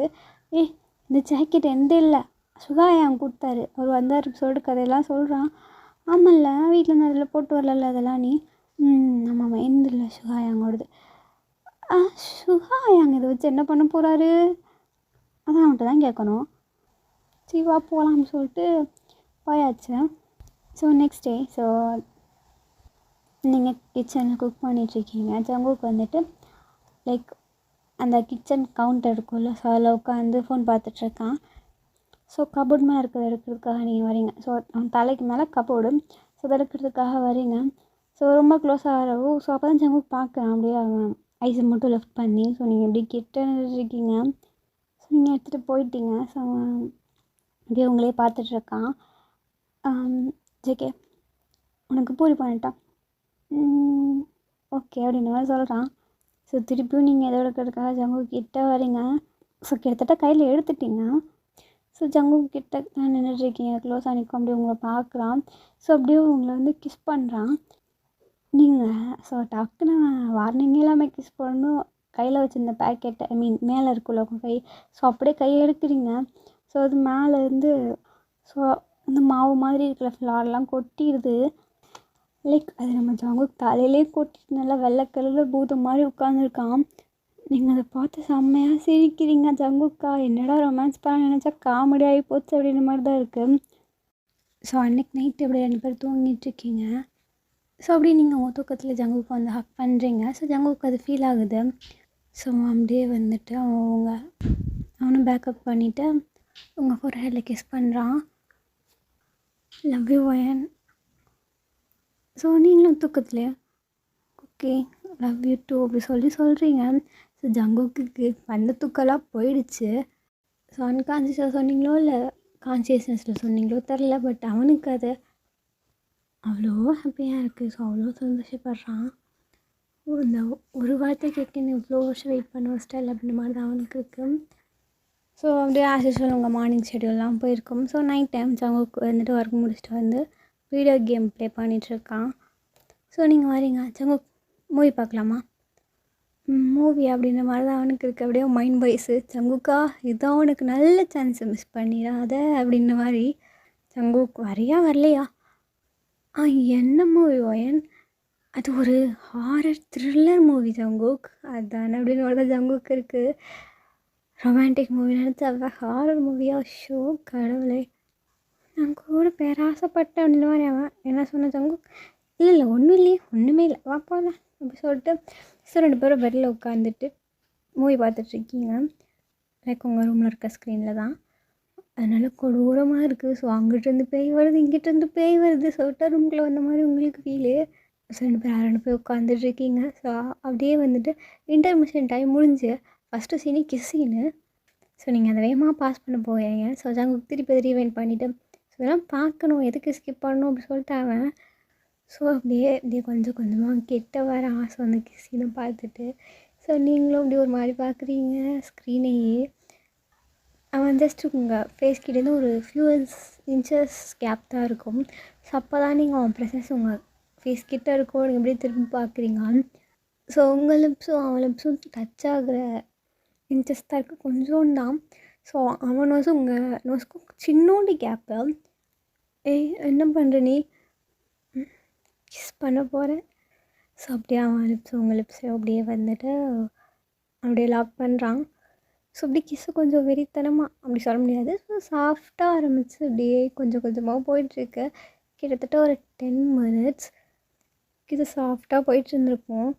இந்த ஜாக்கெட் எந்த இல்லை சுகாயாங் கொடுத்தாரு, அவர் வந்தார் சொல்லிட்டு கதையெல்லாம் சொல்கிறான். ஆமாம்ல வீட்டில் இருந்து அதில் போட்டு வரல அதெல்லாம் நீ. ஆமாம் எந்த இல்லை சுகாயாங்கோடது. சுகாயாங் இதை வச்சு என்ன பண்ண போகிறாரு, அதான் அவன்கிட்ட தான் கேட்கணும். சிவா போகலாம்னு சொல்லிட்டு போயாச்சு. ஸோ நெக்ஸ்ட் டே ஸோ நீங்கள் கிச்சனில் குக் பண்ணிகிட்ருக்கீங்க. ஜங்குக்கு வந்துட்டு லைக் அந்த கிச்சன் கவுண்டர் இருக்கும்ல, ஸோ அதில் உட்காந்து ஃபோன் பார்த்துட்ருக்கான். ஸோ கபோர்ட் மேலே இருக்கிறத எடுக்கிறதுக்காக நீங்கள் வரீங்க. ஸோ அவன் தலைக்கு மேலே கபோர்டு, ஸோ அதை எடுக்கிறதுக்காக வரீங்க. ஸோ ரொம்ப க்ளோஸாக வரவும் ஸோ அப்போ தான் ஜங்குக்கு பார்க்குறான். அப்படியே அவன் ஐஸை மட்டும் லெஃப்ட் பண்ணி. ஸோ நீங்கள் எப்படி கிட்ட இருக்கீங்க, ஸோ நீங்கள் எடுத்துகிட்டு போயிட்டீங்க. ஸோ அப்படியே உங்களே பார்த்துட்ருக்கான். ஜேகே உனக்கு பூரி பண்ணிட்டான், ஓகே அப்படின்ற மாதிரி சொல்கிறான். ஸோ திருப்பியும் நீங்கள் எதோ எடுக்கிறதுக்காக ஜங்கு கிட்டே வரீங்க. ஸோ கிட்டத்தட்ட கையில் எடுத்துட்டிங்க. ஸோ ஜங்கு கிட்ட தான் நின்றுட்டுருக்கீங்க, க்ளோஸாக நிற்கும். அப்படியே உங்களை பார்க்குறான். ஸோ அப்படியே உங்களை வந்து கிஸ் பண்ணுறான். நீங்கள் ஸோ டக்குன்னு வார்னிங் இல்லாமல் கிஸ் பண்ணணும். கையில் வச்சுருந்த பேக்கெட்டை ஐ மீன் மேலே இருக்குல்ல உங்கள் கை, ஸோ அப்படியே கையை எடுக்கிறீங்க. ஸோ அது மேலேருந்து ஸோ அந்த மாவு மாதிரி இருக்கிற ஃப்ளார்லாம் கொட்டிடுது. லைக் அது நம்ம ஜங்குக்கு தலையிலே கொட்டிட்டு நல்லா வெள்ளை கலரில் பூதம் மாதிரி உட்காந்துருக்கான். நீங்கள் அதை பார்த்து செம்மையாக சிரிக்கிறீங்க. ஜங்குக்கா என்னடா ரொமான்ஸ் பண்ண நினச்சா காமெடி ஆகி போச்சு அப்படின்ற மாதிரி தான் இருக்குது. ஸோ அன்றைக்கி நைட்டு அப்படி 2 பேர் தூங்கிட்டுருக்கீங்க. ஸோ அப்படி நீங்கள் உங்கள் தூக்கத்தில் ஜங்குக்கு வந்து ஹக் பண்ணுறீங்க. ஸோ ஜங்குக்கு அது ஃபீல் ஆகுது. ஸோ அப்படியே வந்துட்டு அவனும் பேக்கப் பண்ணிவிட்டு உங்கள் ஃபோர்ஹெட்டில் கிஸ் பண்ணுறான். Love you YN. ஸோ நீங்களும் தூக்கத்துலையே ஓகே லவ் யூ டூ அப்படி சொல்கிறீங்க. ஸோ ஜங்குக்கு பண்ண தூக்கெல்லாம் போயிடுச்சு. ஸோ அன்கான்ஷியஸாக சொன்னீங்களோ இல்லை கான்ஷியஸ்னஸில் சொன்னீங்களோ தெரில, பட் அவனுக்கு அது அவ்வளோ ஹாப்பியாக இருக்குது. ஸோ அவ்வளோ சந்தோஷப்படுறான். இந்த ஒரு வார்த்தை கேட்கணும் இவ்வளோ வருஷம் வெயிட் பண்ண வச்சிட்டல் அப்படின்ற மாதிரி தான் அவனுக்கு இருக்குது. ஸோ அப்படியே ஆஸ் யூஸ்வல் உங்கள் மார்னிங் ஷெடியூல்லாம் போயிருக்கும். ஸோ நைட் டைம் ஜங்குக் வந்துட்டு ஒர்க் முடிச்சுட்டு வந்து வீடியோ கேம் ப்ளே பண்ணிகிட்ருக்கான். ஸோ நீங்கள் வரீங்க ஜங்குக் மூவி பார்க்கலாமா? மூவி அப்படின்ற மாதிரி தான் அவனுக்கு இருக்குது. அப்படியே மைண்ட் வைஸு ஜங்குக்கா இதான் உனக்கு நல்ல சான்ஸை மிஸ் பண்ணிடாத அப்படின்ற மாதிரி. ஜங்குக் வரையா வரலையா? என்ன மூவி வயன்? அது ஒரு ஹாரர் த்ரில்லர் மூவி ஜங்குக். அதுதானே அப்படின்னு ஒரு தான் ஜங்குக் இருக்குது. ரொமான்டிக் மூவி நினச்சா ஹாரர் மூவியாக ஷோ கடவுளே. நான் கூட பேராசைப்பட்டேன் அப்படின்ற மாதிரி அவன் என்ன சொன்ன ஜங்குக். இல்லை ஒன்றும் இல்லையே, ஒன்றுமே இல்லை, வா போகலாம் அப்படி சொல்லிட்டு. ஸோ 2 பேரும் பெட்டில் உட்காந்துட்டு மூவி பார்த்துட்ருக்கீங்க. லைக் உங்கள் ரூமில் இருக்க ஸ்க்ரீனில் தான். அதனால் கொடூரமாக இருக்குது. ஸோ அங்கிட்டிருந்து பேய் வருது, இங்கிட்டிருந்து பேய் வருது. சொல்லிட்டு ரூம்குள்ளே வந்த மாதிரி உங்களுக்கு ஃபீலு. ஸோ 2 பேர் உட்காந்துட்ருக்கீங்க. ஸோ அப்படியே வந்துட்டு இன்டர்மிஷன் டைம் முடிஞ்சு first scene kiss scene. So நீங்கள் அதை வேகமாக பாஸ் பண்ண போகிறீங்க. ஸோ ஜங்குக் திருப்பி ரீவைண்ட் பண்ணிவிட்டு ஸோ இதெல்லாம் பார்க்கணும், எதுக்கு ஸ்கிப் பண்ணணும் அப்படி சொல்லிட்டு அவன். ஸோ அப்படியே கொஞ்சம் கொஞ்சமாக கிட்ட வரான். ஸோ அந்த கிஸ் சீனை பார்த்துட்டு ஸோ நீங்களும் அப்படி ஒரு மாதிரி பார்க்குறீங்க ஸ்க்ரீனையே. அவன் ஜஸ்ட் உங்கள் ஃபேஸ் கிட்டேருந்து ஒரு ஃபியூ இன்ச்சஸ் கேப் தான் இருக்கும். ஸோ அப்போ தான் நீங்கள் அவன் ப்ரெசன்ஸ் உங்கள் ஃபேஸ் கிட்டே இருக்கும். நீங்கள் அப்படியே திரும்பி பார்க்குறீங்க. ஸோ உங்கள் லிப்ஸும் அவன் லிப்ஸும் டச் ஆகிற இன்ச்சஸ் தான் இருக்குது, கொஞ்சம் தான். ஸோ அவன் நோஸும் உங்கள் நோஸ்க்கும் சின்னோண்டு கேப்பு. என்ன பண்ணுற நீ? கிஸ் பண்ண போகிறேன். ஸோ அப்படியே அவன் லிப்ஸும் உங்கள் லிப்ஸையும் அப்படியே வந்துட்டு அப்படியே லாக் பண்ணுறான். ஸோ அப்படி கிஸ்ஸு கொஞ்சம் வெறித்தனமாக அப்படி சொல்ல முடியாது. ஸோ சாஃப்டாக ஆரம்பித்து அப்படியே கொஞ்சம் கொஞ்சமாக போயிட்டுருக்கு. கிட்டத்தட்ட ஒரு 10 மினிட்ஸ் இது சாஃப்டாக போயிட்டுருந்துருப்போம்.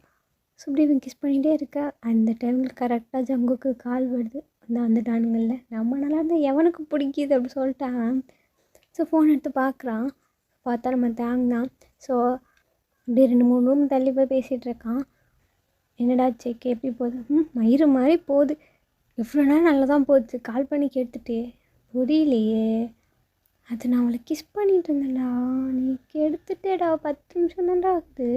ஸோ அப்படி இவன் கிஸ் பண்ணிகிட்டே இருக்க. அந்த டைமில் கரெக்டாக ஜங்குக்கு கால் வருது. அந்த டானுங்களில் நம்ம நல்லா இருந்தால் எவனுக்கு பிடிக்கிது அப்படி சொல்லிட்டான். ஸோ ஃபோன் எடுத்து பார்க்குறான். பார்த்தா நம்ம தேங் தான். ஸோ அப்படியே 2-3 ரூம் தள்ளி போய் பேசிகிட்ருக்கான். என்னடா செக் எப்படி போகுது? மயிறு மாதிரி போகுது. இவ்வளோ நேரம் நல்லா தான் போச்சு, கால் பண்ணி கேட்டுட்டே புரியலையே. அது நான் அவளை கிஸ் பண்ணிகிட்டு இருந்தேன்டா, நீ கெடுத்துட்டேடா. 10 நிமிஷம் தான்டா ஆகுது.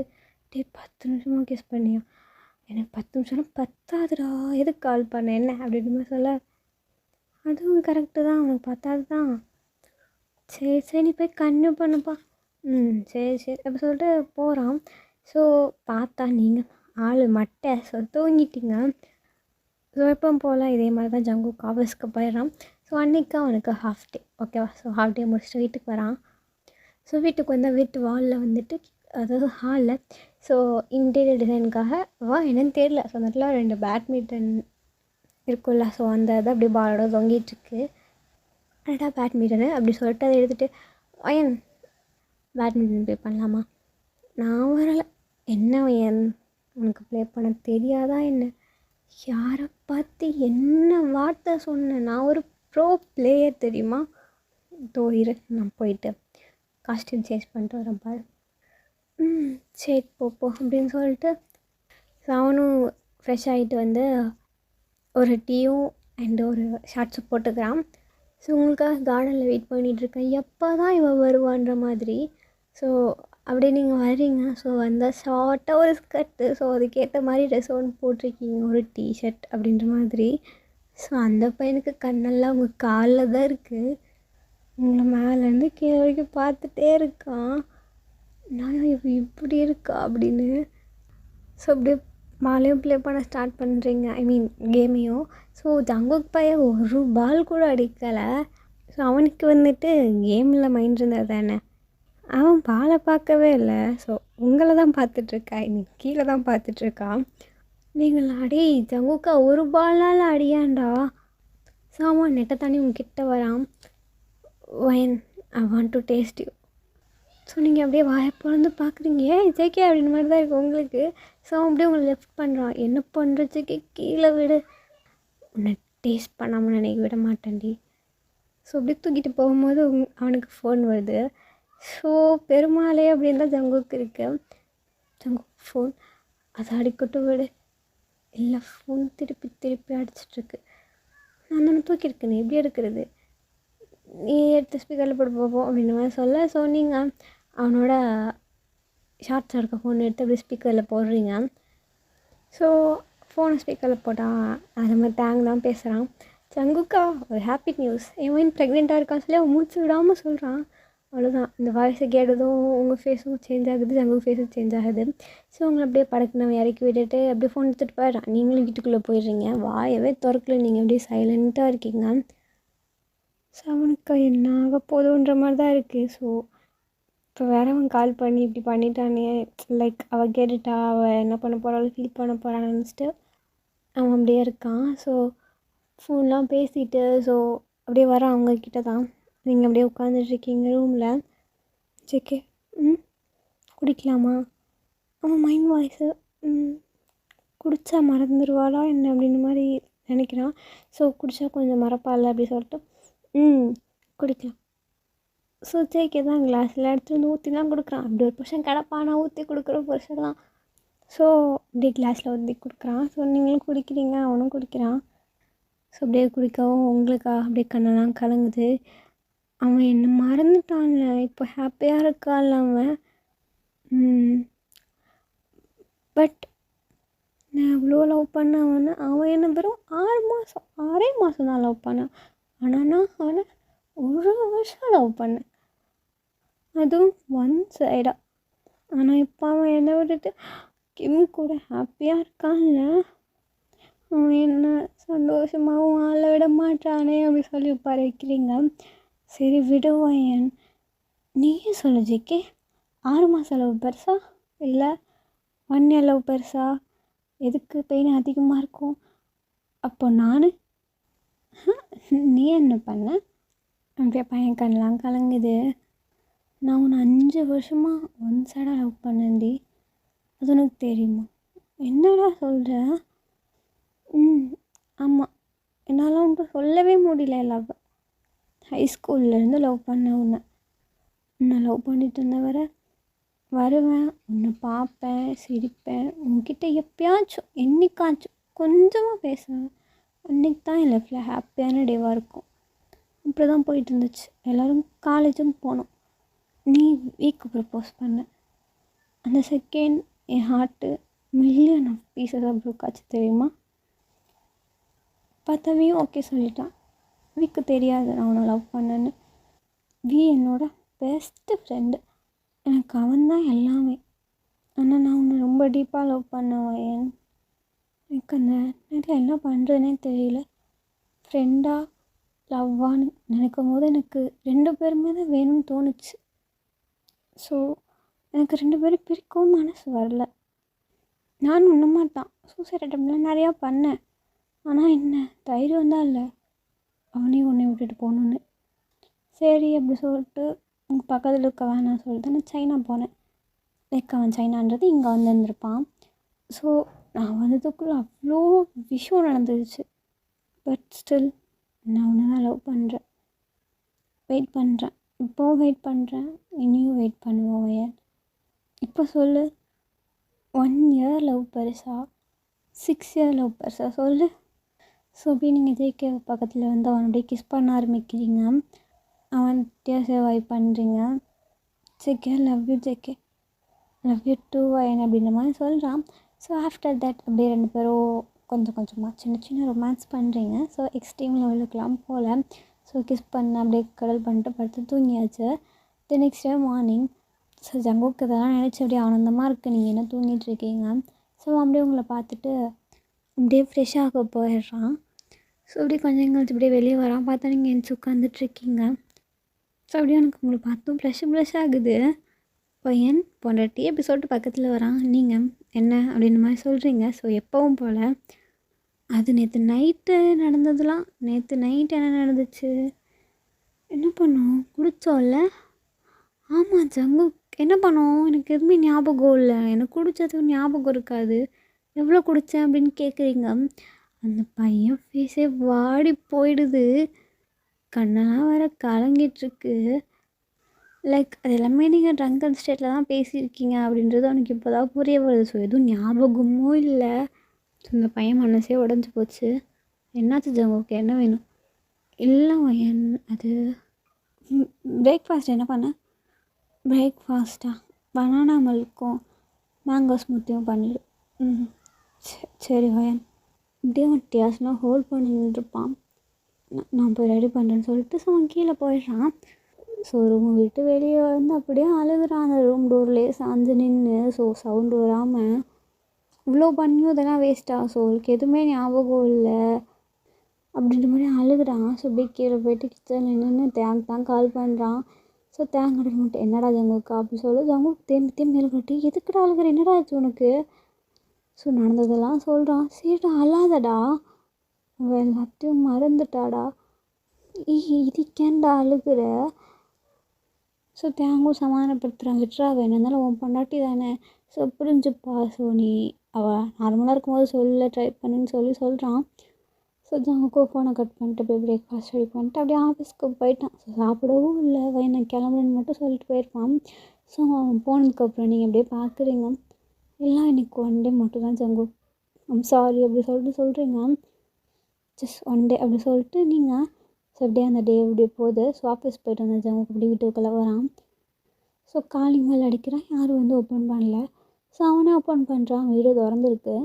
10 நிமிஷமாக கிஸ் பண்ணியா? எனக்கு 10 நிமிஷம்னா பத்தாதுடா, எதுக்கு கால் பண்ண என்ன அப்படின்னு சொல்ல. அதுவும் கரெக்டு தான், அவனுக்கு பத்தாது தான். சரி நீ போய் கண்ணு பண்ணுப்பா. சரி அப்படி சொல்லிட்டு போகிறான். ஸோ பார்த்தா நீங்கள் ஆள் மட்டை. ஸோ தூங்கிட்டீங்க. ஸோ எப்போ போல் இதே மாதிரி தான் ஜங்குக் ஆஃபீஸ்க்கு போயிடறான். ஸோ அன்றைக்கி அவனுக்கு ஹாஃப் டே, ஓகேவா? ஸோ ஹாஃப் டே முடிச்சுட்டு வீட்டுக்கு வரான். ஸோ வீட்டுக்கு வந்தால் வீட்டு வாலில் வந்துட்டு, அதாவது ஹாலில் ஸோ இன்டீரியர் டிசைனுக்காக என்னன்னு தெரியல. ஸோ அந்த இடத்துல 2 பேட்மிண்டன் இருக்குல்ல. ஸோ அந்த இதை அப்படியே பாலோட தொங்கிட்டுருக்கு. அடடா பேட்மிண்டனு அப்படி சொல்லிட்டு அதை எடுத்துகிட்டு வயன் பேட்மிண்டன் ப்ளே பண்ணலாமா? நான் வரலை. என்ன வயன் உனக்கு ப்ளே பண்ண தெரியாதா என்ன? யாரை பார்த்து என்ன வார்த்தை சொன்னேன்? நான் ஒரு ப்ரோ பிளேயர் தெரியுமா? இரு நான் போயிட்டு காஸ்டியூம் சேஞ்ச் பண்ணிட்டு வரேன் பாரு. சரி போ அப்படின்னு சொல்லிட்டு அவனும் ஃப்ரெஷ் ஆகிட்டு வந்து ஒரு டீயும் அண்டு ஒரு ஷார்ட்ஸும் போட்டுக்கிறான். ஸோ உங்களுக்காக கார்டனில் வெயிட் பண்ணிகிட்ருக்கேன், எப்போ தான் இவன் வருவான்ற மாதிரி. ஸோ அப்படியே நீங்கள் வர்றீங்க. ஸோ வந்தால் ஷார்ட்டாக ஒரு ஸ்கர்ட்டு, ஸோ அதுக்கேற்ற மாதிரி ட்ரெஸ் ஒன்று போட்டிருக்கீங்க, ஒரு டிஷர்ட் அப்படின்ற மாதிரி. ஸோ அந்த பையனுக்கு கண்ணெல்லாம் உங்கள் காலில் தான் இருக்குது. உங்களை மேலேருந்து கீழே வரைக்கும் பார்த்துட்டே இருக்கான். நான் இப்படி இருக்கா அப்படின்னு. ஸோ அப்படியே பாலையும் ப்ளே பண்ண ஸ்டார்ட் பண்ணுறீங்க, ஐ மீன் கேமையும். ஸோ ஜங்குக் பையன் ஒரு பால் கூட அடிக்கலை. ஸோ அவனுக்கு வந்துட்டு கேமில் மைண்ட் இருந்தது தானே, அவன் பாலை பார்க்கவே இல்லை. ஸோ உங்களை தான் பார்த்துட்ருக்கா, நீ கீழே தான் பார்த்துட்ருக்கான். நீங்கள் அடி ஜங்குக்கா ஒரு பால்னால் அடியாண்டா. ஸோ அவன் நெட்டை தாண்டி உங்ககிட்ட வரான். YN I want to taste you. So நீங்கள் அப்படியே வாயை பிறந்து பார்க்குறீங்க, ஜேகே அப்படின்னு மாதிரி தான் இருக்குது உங்களுக்கு. ஸோ அப்படியே உங்களை லெஃப்ட் பண்ணுறான். என்ன பண்ணுற ஜேகே, கீழே விடு, உன்னை டேஸ்ட் பண்ணாமல் நினைக்க விட மாட்டேன்டி. ஸோ அப்படியே தூக்கிட்டு போகும்போது அவனுக்கு ஃபோன் வருது. ஸோ பெருமாளே அப்படின்னு தான் ஜங்குக்கு இருக்கு. ஜங்குக் ஃபோன் அதை அடிக்கட்டும் விடு. இல்லை ஃபோன் திருப்பி அடிச்சிட்ருக்கு. நான் தானே தூக்கியிருக்கேன், எப்படி எடுக்கிறது, நீ எடுத்து ஸ்பீக்கரில் போட்டு பார்ப்போம் அப்படின்ற மாதிரி சொல்ல. ஸோ நீங்கள் அவனோட ஷார்ட்ஸில் இருக்க ஃபோன் எடுத்து அப்படியே ஸ்பீக்கரில் போடுறீங்க. ஸோ ஃபோனை ஸ்பீக்கரில் போட்டால் அது மாதிரி தேங்க் தான் பேசுகிறான். ஜங்குக்கா ஒரு ஹாப்பி நியூஸ், என் மைண்ட் ப்ரெக்னெண்ட்டாக இருக்கான்னு சொல்லி அவன் மூச்சு விடாமல் சொல்கிறான். அவ்வளோதான், இந்த வாய்ஸை கேட்டதும் உங்கள் ஃபேஸும் சேஞ்ச் ஆகுது, ஜங்கு ஃபேஸும் சேஞ்ச் ஆகுது. ஸோ உங்களை அப்படியே படக்குன்னு இறக்கி விட்டுட்டு அப்படியே ஃபோன் எடுத்துகிட்டு போயிடுறான். நீங்களும் வீட்டுக்குள்ளே போயிடுறீங்க. வாயவே திறக்கல, நீங்கள் அப்படியே சைலண்ட்டாக இருக்கீங்க. ஸோ அவனுக்கு என்ன ஆக போதுன்ற மாதிரி தான் இருக்குது. ஸோ இப்போ வேற அவன் கால் பண்ணி இப்படி பண்ணிட்டானே, லைக் அவள் கேட்டுட்டா, அவள் என்ன பண்ண போகிறாலும் ஃபீல் பண்ண போகிறான்னு நினச்சிட்டு அவன் அப்படியே இருக்கான். ஸோ ஃபோன்லாம் பேசிட்டு ஸோ அப்படியே வர அவங்கக்கிட்ட தான் நீங்கள் அப்படியே உட்காந்துட்ருக்கீங்க ரூமில். செக்கே குடிக்கலாமா, அவன் மைண்ட் வாய்ஸு குடித்தா மறந்துடுவாளா என்ன அப்படின்ற மாதிரி நினைக்கிறான். ஸோ குடித்தா கொஞ்சம் மறப்பாள் அப்படி சொல்லிட்டு குடிக்கலாம். ஸோ ஜேகே தான் கிளாஸில் எடுத்துகிட்டு வந்து ஊற்றி தான் கொடுக்குறான். அப்படி ஒரு புருஷன் கிடப்பானா ஊற்றி கொடுக்குற புருஷன் தான். ஸோ அப்படியே கிளாஸில் ஊற்றி கொடுக்குறான். ஸோ நீங்களும் குடிக்கிறீங்க, அவனும் குடிக்கிறான். ஸோ அப்படியே குடிக்கவும் உங்களுக்கா அப்படியே கண்ணெல்லாம் கலங்குது. அவன் என்ன மறந்துட்டான்ல, இப்போ ஹாப்பியாக இருக்கான்ல அவன். பட் நான் எவ்வளோ லவ் பண்ணேன் அவன் என்ன வெறும் 6 மாதம் தான் லவ் பண்ணேன். ஆனால் நான் அவனை 1 வருஷம் லவ் பண்ணேன், அதுவும் ஒன் சைடாக. ஆனால் இப்போ அவன் என்னை விட்டுட்டு கிம் கூட ஹாப்பியாக இருக்கான்ல, அவன் என்ன சந்தோஷமாகவும் ஆள விட மாட்டானே அப்படி சொல்லி உட்கார வைக்கிறீங்க. சரி விடுவாயன், நீயே சொல்லு ஜேகே, 6 மாதம் லவ் பெருசா இல்லை 1 இயர் லவ் பெருசா, எதுக்கு பெயின் அதிகமாக இருக்கும்? அப்போ நான் நீ என்ன பண்ண? அப்படியே பையன் கண்ணெலாம் கலங்குது. நான் உன்னை 5 வருஷமாக ஒன் சைடாக லவ் பண்ணேன்டி, அது உனக்கு தெரியுமா? என்னடா சொல்கிற? ஆமாம், என்னால் உன்ட்டு சொல்லவே முடியல. லவ் ஹைஸ்கூல்லேருந்து லவ் பண்ண உன்னை லவ் பண்ணிட்டு இருந்தவரை வருவேன், உன்னை பார்ப்பேன், சிரிப்பேன், உன்கிட்ட எப்பயாச்சும் என்னைக்காச்சும் கொஞ்சமாக பேசுவேன். அன்றைக்கி தான் என் லைஃப்பில் ஹாப்பியான டேவாக இருக்கும். இப்படி தான் போயிட்டு இருந்துச்சு. எல்லோரும் காலேஜும் போனோம். நீ வீக்கு ப்ரப்போஸ் பண்ண அந்த செகண்ட் என் ஹார்ட்டு மில்லியன் ஆஃப் பீசஸாக ப்ரோக் ஆச்சு தெரியுமா? பார்த்தாவையும் ஓகே சொல்லிட்டான். வீக்கு தெரியாது நான் அவனை லவ் பண்ணேன்னு. என்னோட பெஸ்ட்டு ஃப்ரெண்டு, எனக்கு அவன் தான் எல்லாமே. ஆனால் நான் உன்னை ரொம்ப டீப்பாக லவ் பண்ணவன். எனக்கு அந்த நேரத்தில் என்ன பண்ணுறதுனே தெரியல. ஃப்ரெண்டாக லவ்வான்னு நினைக்கும் போது எனக்கு 2 பேருமே தான் வேணும்னு தோணுச்சு. ஸோ எனக்கு 2 பேரும் பிரிக்கவும் மனசு வரல. நானும் இன்னும் மாட்டான் சூசைட் அட்டம்ப்ட்லாம் நிறையா பண்ணேன். ஆனால் என்ன தைரியம் தான் இல்லை அவனையும் உன்னை விட்டுட்டு போகணுன்னு. சரி அப்படி சொல்லிட்டு உங்கள் பக்கத்தில் இருக்க வேணாம் சொல்லிட்டு நான் சைனா போனேன். லைக் அவன் சைனான்றது இங்கே வந்துருந்துருப்பான். ஸோ நான் வந்ததுக்குள்ளே அவ்வளோ விஷயம் நடந்துருச்சு. பட் ஸ்டில் நான் ஒன்று தான் லவ் பண்ணுறேன், வெயிட் பண்ணுறேன், இப்போவும் வெயிட் பண்ணுறேன், இனியும் வெயிட் பண்ணுவோம். ஏன் இப்போ சொல்லு, 1 இயர் லவ் பெருசா 6 இயர் லவ் பெருசா சொல்லு? ஸோ அப்படி நீங்கள் ஜேகே பக்கத்தில் வந்து அவன் அப்படியே கிஸ் பண்ண ஆரம்பிக்கிறீங்க. அவன் டேஸை வைப் பண்ணுறீங்க. JK love you JK, love you too YN அப்படின்ற மாதிரி சொல்கிறான். ஸோ ஆஃப்டர் தட் அப்படியே 2 பேரும் கொஞ்சம் கொஞ்சமாக சின்ன சின்ன ரொமான்ஸ் பண்ணுறீங்க. ஸோ எக்ஸ்ட்ரீம் லெவலுக்கெலாம் போகல. ஸோ கிஸ் பண்ண அப்படியே கடல் பண்ணிட்டு படுத்து தூங்கியாச்சு. The next day morning so ஜங்குக்கு இதெல்லாம் நினச்சி அப்படியே ஆனந்தமாக இருக்குது. நீங்கள் என்ன தூங்கிட்டுருக்கீங்க. ஸோ அப்படியே உங்களை பார்த்துட்டு அப்படியே ஃப்ரெஷ்ஷாக போயிடுறான். ஸோ அப்படியே கொஞ்சம் கழிச்சு அப்படியே வெளியே வரான். பார்த்தா நீங்கள் எந்திச்சு உட்காந்துட்ருக்கீங்க. ஸோ அப்படியே எனக்கு உங்களை பார்த்தும் ப்ளஷ் ஆகுது. பையன் பொண்டாட்டி அப்படி சொல்லிட்டு பக்கத்தில் வரான். நீங்கள் என்ன அப்படின்ற மாதிரி சொல்கிறீங்க. ஸோ எப்பவும் போல் அது நேற்று நைட்டு நடந்ததுலாம். நேற்று நைட்டு என்ன நடந்துச்சு, என்ன பண்ணோம், குடித்தோம்ல? ஆமாம் ஜங்கு, என்ன பண்ணோம் எனக்கு எதுவுமே ஞாபகம் இல்லை. எனக்கு குடித்தது ஞாபகம் இருக்காது. எவ்வளோ குடித்தேன் அப்படின்னு கேட்குறீங்க. அந்த பையன் ஃபேஸே வாடி போயிடுது. கண்ணெல்லாம் வேறு கலங்கிட்டுருக்கு. லைக் அது எல்லாமே நீங்கள் ட்ரங்கன் ஸ்டேட்டில் தான் பேசியிருக்கீங்க அப்படின்றது அவனுக்கு இப்போ தான் புரிய வருது. ஸோ எதுவும் ஞாபகமும் இல்லை. ஸோ இந்த பையன் மனசே உடஞ்சி போச்சு. என்னாச்சு ஜங்குக்கு, என்ன வேணும்? இல்லை அது பிரேக்ஃபாஸ்ட் என்ன பண்ண? பிரேக்ஃபாஸ்ட்டா? பனானா மில்க்கும் மேங்கோ ஸ்மூத்தியும் பண்ணிடு. ம் சரி வயன். இப்படியே அவன் டேஸ்ட்லாம் ஹோல்ட் பண்ணி நின்றுருப்பான். நான் போய் ரெடி பண்ணுறேன்னு சொல்லிட்டு ஸோ அவன் கீழே போயிடுறான். ஸோ ரூம் விட்டு வெளியே வந்து அப்படியே அழுகுறான் அந்த ரூம் டோர்லேயே சாஞ்சு நின்று. ஸோ சவுண்டு வராமல் இவ்வளோ பண்ணியும் இதெல்லாம் வேஸ்ட்டாக, ஸோ அவளுக்கு எதுவுமே ஞாபகம் இல்லை அப்படின்ற மாதிரி அழுகுறான். ஸோ அப்படியே கீழே போயிட்டு கிச்சனில் நின்று தேங்க் தான் கால் பண்ணுறான். ஸோ தேங்க் மட்டும் என்னடா ஜங்குக்கா அப்படின்னு சொல்லி ஜங்குக்கு தேம்பி மேல்கட்டி எதுக்குடா அழுகிற, என்னடா ஆச்சு உனக்கு? ஸோ நடந்ததெல்லாம் சொல்கிறான். சரிடா அழாதடா, அவள் எல்லாத்தையும் மறந்துட்டாடா, இதுக்கேண்டா அழுகிற? ஸோ தேங்கும் சமாதானப்படுத்துகிறான். விட்றா, வேணும் இருந்தாலும் உன் பொண்டாட்டி தானே, ஸோ புரிஞ்சுப்பா, ஸோ நீ அவள் நார்மலாக இருக்கும்போது சொல்ல ட்ரை பண்ணுன்னு சொல்கிறான். ஸோ ஜங்குக்கோ ஃபோனை கட் பண்ணிட்டு போய் பிரேக்ஃபாஸ்ட் ரெடி பண்ணிட்டு அப்படியே ஆஃபீஸ்க்கு போயிட்டான். ஸோ சாப்பிடவும் இல்லை, நான் கிளம்புறேன்னு மட்டும் சொல்லிட்டு போயிருப்பான். ஸோ அவன் போனதுக்கப்புறம் நீங்கள் அப்படியே பார்க்குறீங்க எல்லாம் இன்றைக்கி ஒன் டே மட்டும் தான் ஜங்கு, சாரி அப்படி சொல்கிறீங்க. ஜஸ்ட் ஒன் டே அப்படி சொல்லிட்டு நீங்கள் ஸோ அப்படியே அந்த டே அப்படியே போகுது. ஸோ ஆஃபீஸ் போய்ட்டு வந்த ஜங்குக்கு அப்படி வீட்டுக்குள்ளே வரான். ஸோ காலிங் மேல் அடிக்கிறான், யாரும் வந்து ஓப்பன் பண்ணல. ஸோ அவனே ஓப்பன் பண்ணுறான், வீடு திறந்துருக்கு.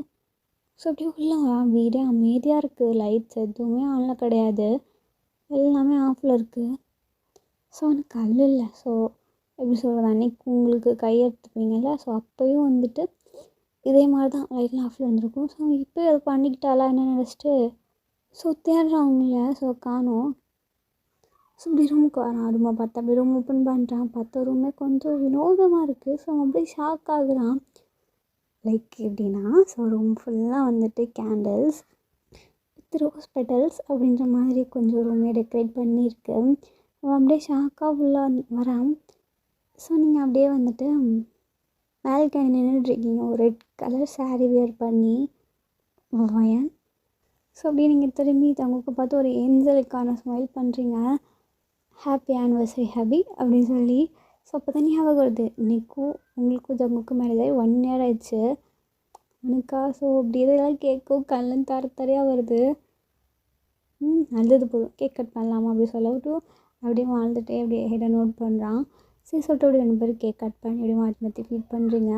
ஸோ அப்படியே உள்ளே வரான். வீடே அமைதியாக இருக்குது, லைட்ஸ் எதுவுமே ஆனில் கிடையாது, எல்லாமே ஆஃபில் இருக்குது. ஸோ அவனுக்கு கல் இல்லை. ஸோ எப்படி சொல்கிறது, அன்றைக்கி உங்களுக்கு கையெடுத்துப்பீங்கள்ல, ஸோ அப்போயும் வந்துட்டு இதே மாதிரி தான் லைட்லாம் ஆஃபில் இருந்திருக்கும். ஸோ இப்போ அதை பண்ணிக்கிட்டாலா என்ன நினச்சிட்டு ஸோ தேடுறாங்கள, ஸோ காணோம். ஸோ இப்படி ரூமுக்கு வரான். ரூமை பார்த்தா அப்படி ரூம் ஓப்பன் பண்ணுறான். பார்த்தா ரூமே கொஞ்சம் வினோதமாக இருக்குது. ஸோ அப்படியே ஷாக் ஆகுறான். லைக் எப்படின்னா, ஸோ ரூம் ஃபுல்லாக வந்துட்டு கேண்டில்ஸ் வித் ரோஸ் பெட்டல்ஸ் அப்படின்ற மாதிரி கொஞ்சம் ரூமே டெக்கரேட் பண்ணியிருக்கு. அவன் அப்படியே ஷாக்காக ஃபுல்லாக வரான். ஸோ நீங்கள் அப்படியே வந்துட்டு பால்கனி நின்றுட்டுருக்கீங்க, ஒரு ரெட் கலர் சாரீ வியர் பண்ணி வயன். ஸோ அப்படியே நீங்கள் திரும்பி தங்களுக்கு பார்த்து ஒரு ஏஞ்சலுக்கான ஸ்மைல் பண்ணுறீங்க, ஹாப்பி ஆனிவர்சரி ஹாப்பி அப்படின்னு சொல்லி. ஸோ அப்போ தான் ஞாபகம் வருது, இன்றைக்கும் உங்களுக்கும் ஜங்குக்கும் மேரேஜ் ஆகி 1 year ஆயிடுச்சு அவனுக்கா. ஸோ அப்படி இதெல்லாம் கேட்கும் கண்ணில் தரையாக வருது. நல்லது போதும், கேக் கட் பண்ணலாமா அப்படி சொல்லவிட்டு அப்படியே வாழ்ந்துட்டே அப்படியே ஹெட்டை நோட் பண்ணுறான். சரி சொல்லிட்டு அப்படி 2 பேரும் கேக் கட் பண்ணி அப்படியே மாற்றி மாற்றி ஃபீட் பண்ணுறீங்க.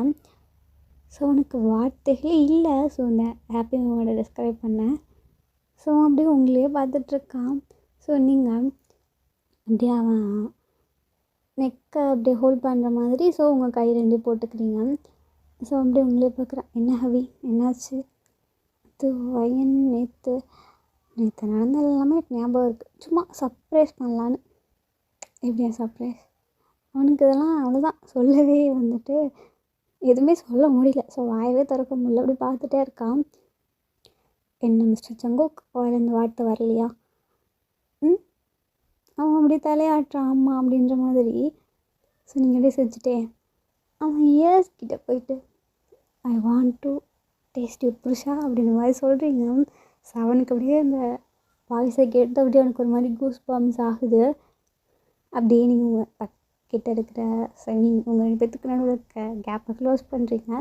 ஸோ அவனுக்கு வார்த்தைகளே இல்லை. ஸோ இந்த ஹாப்பி மூமெண்ட்டை டிஸ்கிரைப் பண்ணேன். ஸோ அப்படியே உங்களையே பார்த்துட்ருக்கான். ஸோ நீங்கள் அப்படியே அவன் நெக்கை அப்படியே ஹோல்ட் பண்ணுற மாதிரி ஸோ உங்கள் கை 2 போட்டுக்கிறீங்க. ஸோ அப்படியே உங்களே பார்க்குறான், என்ன ஹவி என்னாச்சு? அது வயன் நேற்று நடந்தது எல்லாமே ஞாபகம் இருக்குது, சும்மா சர்ப்ரைஸ் பண்ணலான்னு. எப்படியா சர்ப்ரைஸ்? அவனுக்கு இதெல்லாம் அவ்வளோதான், சொல்லவே வந்துட்டு எதுவுமே சொல்ல முடியல. ஸோ வாயவே திறக்க முடியல, அப்படி பார்த்துட்டே இருக்கான். என்ன மிஸ்டர் ஜங்குக், இந்த வார்த்தை வரலையா? அவன் அப்படி தலையாட்டுறான் ஆமாம் அப்படின்ற மாதிரி. ஸோ நீங்கள் அப்படியே செஞ்சுட்டே அவன் இயர்ஸ் கிட்டே போயிட்டு ஐ வாண்ட் டு டேஸ்ட் யூ புருஷா அப்படின்ற மாதிரி சொல்கிறீங்க. ஸோ அவனுக்கு அப்படியே அந்த வாய்ஸை கேட்டு அப்படியே அவனுக்கு ஒரு மாதிரி கூஸ் பம்ப்ஸ் ஆகுது. அப்படியே நீங்கள் உங்கள் கிட்ட இருக்கிற உங்கள் 2 பேத்துக்கு நடுவில் இருக்க கேப்பை க்ளோஸ் பண்ணுறீங்க.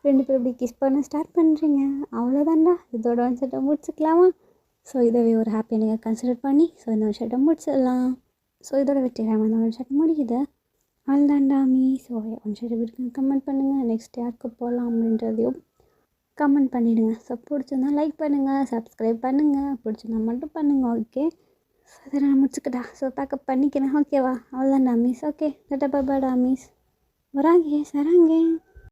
2 பேரும் இப்படி கிஸ் பண்ண ஸ்டார்ட் பண்ணுறீங்க. அவ்வளோதான்டா, இதோட ஒன் ஷர்ட்டை முடிச்சுக்கலாமா? ஸோ இதவே ஒரு ஹாப்பியாக நீங்கள் கன்சிடர் பண்ணி ஸோ இந்த ஒன் ஷர்ட்டை முடிச்சிடலாம். ஸோ இதோட வெற்றிகரமாக இந்த ஒன் ஷர்ட் முடியுது. அவ்வளோதான்டாமி. ஸோ ஒன் ஷர்ட் எப்படி இருக்குன்னு கமெண்ட் பண்ணுங்கள். நெக்ஸ்ட் யாருக்கு போகலாம் அப்படின்றதையும் கமெண்ட் பண்ணிவிடுங்க. ஸோ பிடிச்சிருந்தா லைக் பண்ணுங்கள், சப்ஸ்கிரைப் பண்ணுங்கள், பிடிச்சிருந்தா மட்டும் பண்ணுங்கள். ஓகே, ஸோ இதை நான் முடிச்சுக்கிட்டா ஸோ பேக்கப் பண்ணிக்கிறேன். ஓகேவா? அவ்வளோதான்டா மிஸ். ஓகே, டாட்டா பாய் பாய் டா மிஸ். வராங்க சராங்க.